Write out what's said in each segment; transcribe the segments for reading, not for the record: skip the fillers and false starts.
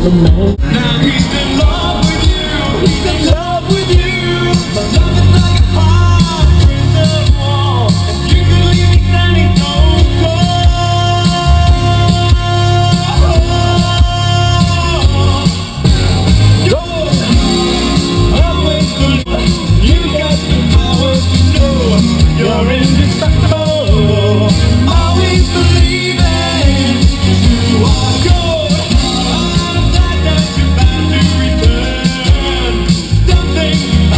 the man. Now he's in love with you, he's in love with you. But love is like a heart in the wall. If you could leave me standing, don't go. Go, always good. You got the power to know you're indestructible. Always believing you are good. All of that you're bound to return. Something I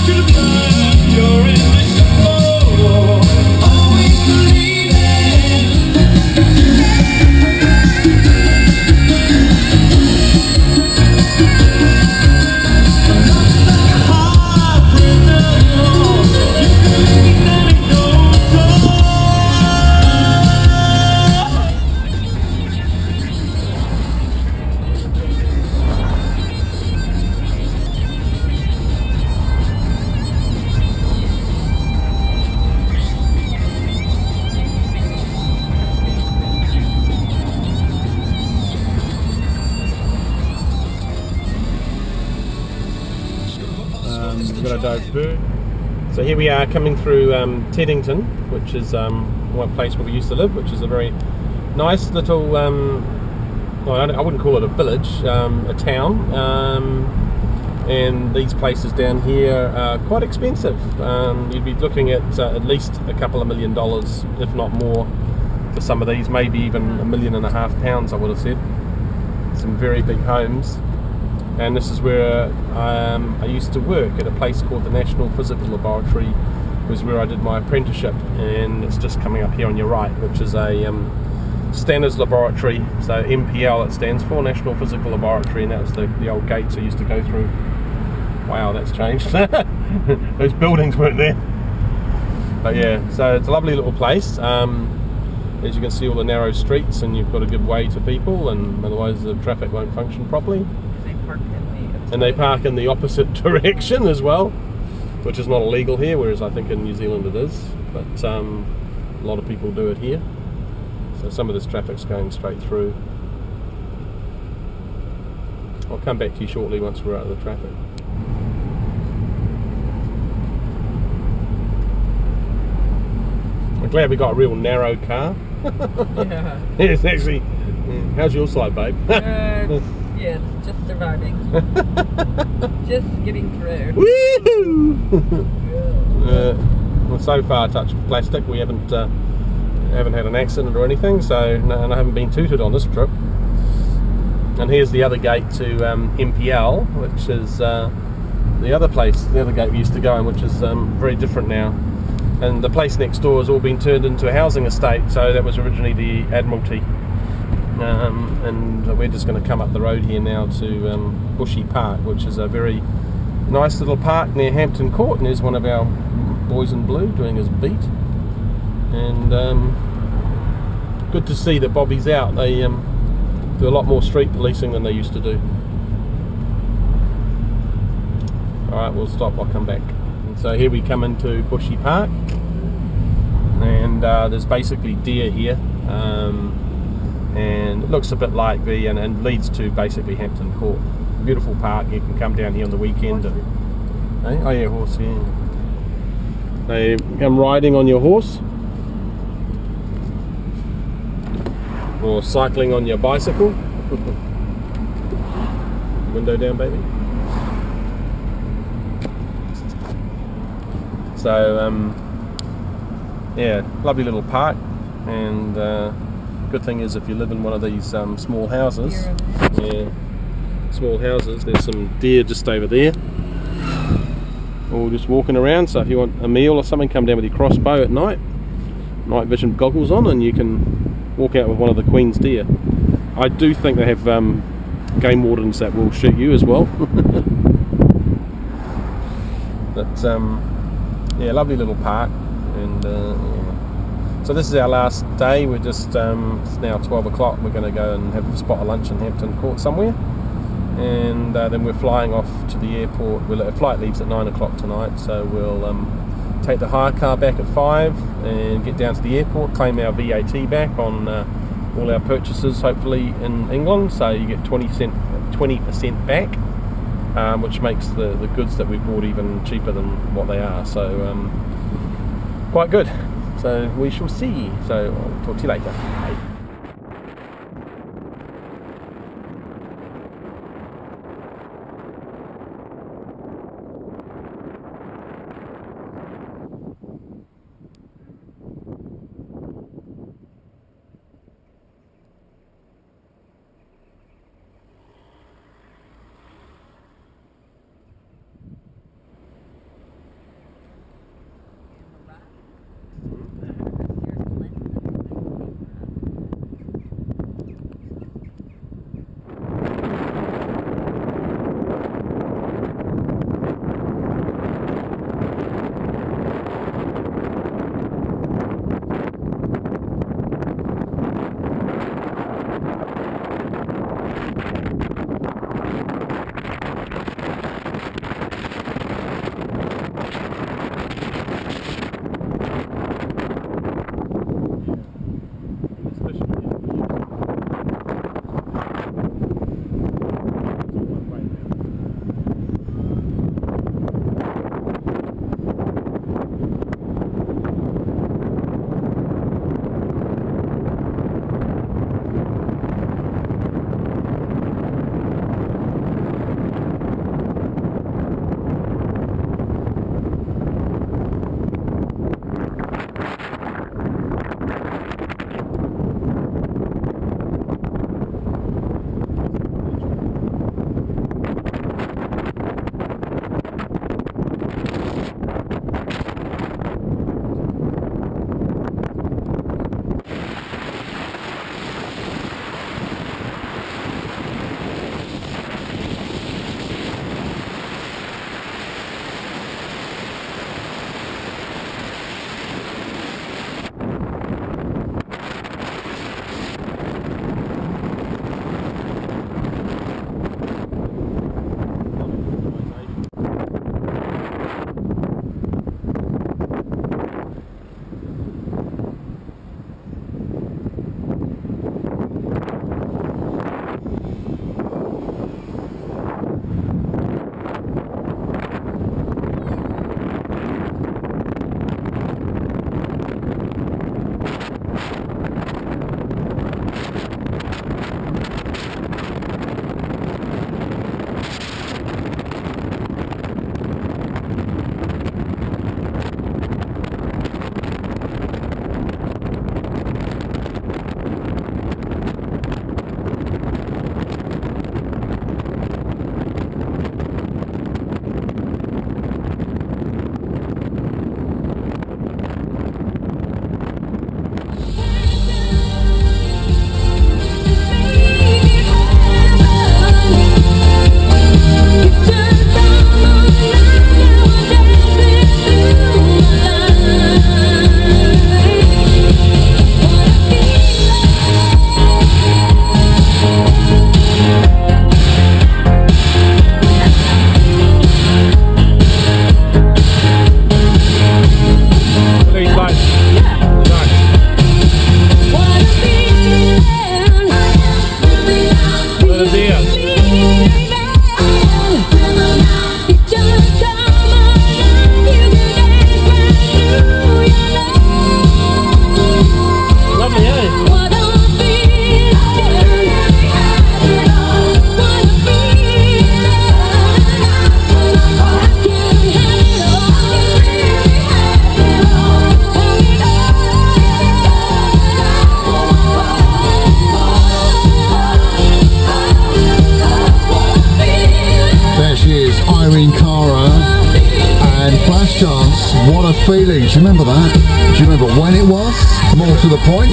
could have learned. You're indestructible. Always believing. Heart prisoner. You could be standing, don't go. We've got a dive bird. So here we are coming through Teddington, which is one place where we used to live, which is a very nice little, well, I wouldn't call it a village, a town. And these places down here are quite expensive. You'd be looking at least a couple of $1 million, if not more, for some of these, maybe even £1.5 million, I would have said. Some very big homes. And this is where I used to work at a place called the National Physical Laboratory, was where I did my apprenticeship, and it's just coming up here on your right, which is a standards laboratory, so NPL it stands for, National Physical Laboratory, and that was the old gates I used to go through. Wow, that's changed. Those buildings weren't there. But yeah, so it's a lovely little place. As you can see, all the narrow streets, and you've got a good way to people, and otherwise the traffic won't function properly. And they park in the opposite direction as well, which is not illegal here, whereas I think in New Zealand it is. But a lot of people do it here. So some of this traffic's going straight through. I'll come back to you shortly once we're out of the traffic. I'm glad we got a real narrow car. Yeah. It's actually... How's your side, babe? Yeah, just surviving. Just getting through. Woo! Well, so far touched plastic. We haven't had an accident or anything, so and I haven't been tooted on this trip. And here's the other gate to MPL, which is the other place, the other gate we used to go in, which is very different now. And the place next door has all been turned into a housing estate, so that was originally the Admiralty. And we're just going to come up the road here now to Bushy Park, which is a very nice little park near Hampton Court, and there's one of our boys in blue doing his beat. And good to see that Bobby's out. They do a lot more street policing than they used to do. Alright, we'll stop, I'll come back. And so here we come into Bushy Park, and there's basically deer here. And it looks a bit like the and leads to basically Hampton Court. Beautiful park. You can come down here on the weekend. And, oh yeah, horse. Yeah. They come riding on your horse, or cycling on your bicycle. Window down, baby. So yeah, lovely little park, and. Good thing is, if you live in one of these small houses, yeah, small houses, there's some deer just over there, all just walking around. So if you want a meal or something, come down with your crossbow at night vision goggles on, and you can walk out with one of the Queen's deer. I do think they have game wardens that will shoot you as well. But yeah, lovely little park, and yeah. So this is our last day. We're just, it's now 12 o'clock, we're going to go and have a spot of lunch in Hampton Court somewhere, and then we're flying off to the airport. Our flight leaves at 9 o'clock tonight, so we'll take the hire car back at 5 and get down to the airport, claim our VAT back on all our purchases, hopefully in England. So you get 20% back, which makes the goods that we bought even cheaper than what they are. So quite good. So we shall see. So I'll talk to you later. Bye. What a feeling. Do you remember that? Do you remember when it was? More to the point?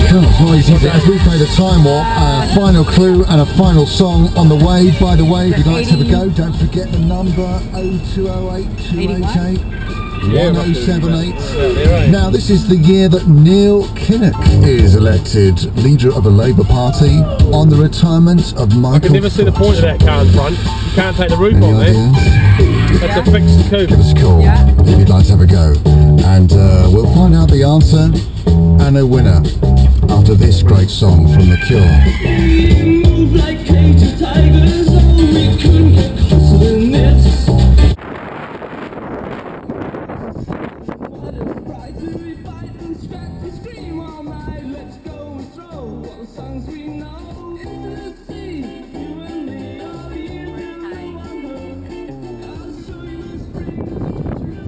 God, it's not easy. As we play the time warp, a final clue and a final song on the way. By the way, if you'd like to have a go, don't forget the number 0208 288 1078. Now, this is the year that Neil Kinnock is elected leader of the Labour Party on the retirement of Michael. I can never see the point of that car in front. You can't take the roof off there. That's a fixed coup. Give us a call if you'd like to have a go, and we'll find out the answer and a winner. after this great song from The Cure. We move like caged tigers, oh, we couldn't get closer than this. What a surprise, we fight and scratch and scream all night. Let's go and throw all the songs we know into the sea. You and me, oh, you and me, wonder. I'll show you the spring of the future.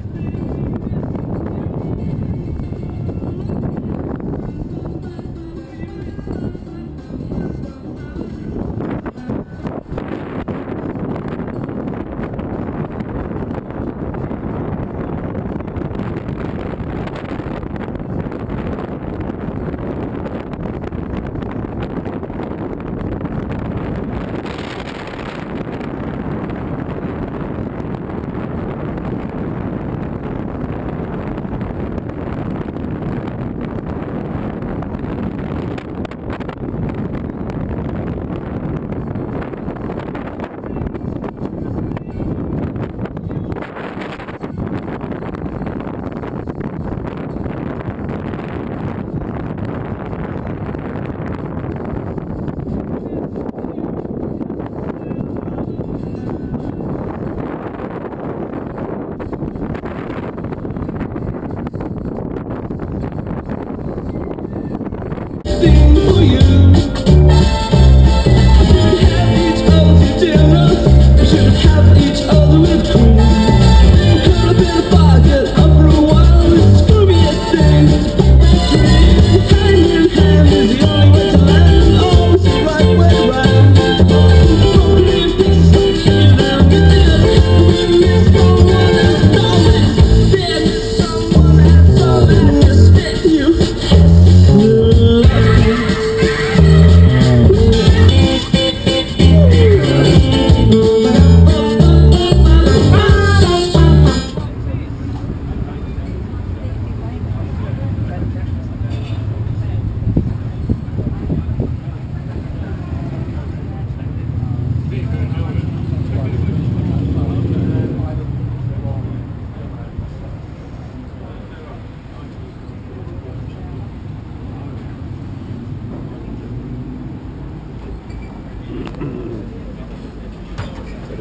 For you, we have each other for dinner. We should have each other with cream. Curl up in the bar, get up for a while. This scoobiest thing, dream. Hand in hand is the only way to land. Always the right way round. Broken in pieces, don't kill them. We did. We miss someone else. Always did. Someone else. Always respect you.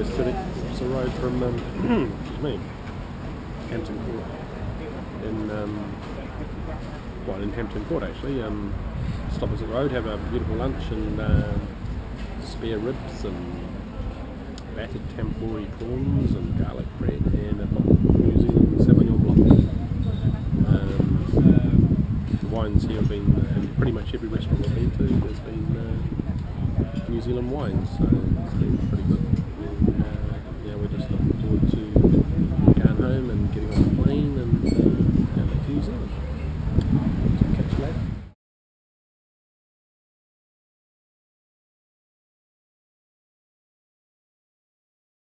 So it's a road from excuse me, Hampton Court in Hampton Court actually. Stop us at the road, have a beautiful lunch and spare ribs and battered tempura prawns and garlic bread and a block of New Zealand Sauvignon Blanc. The wines here have been in pretty much every restaurant we've been to. There's been New Zealand wines, so it's been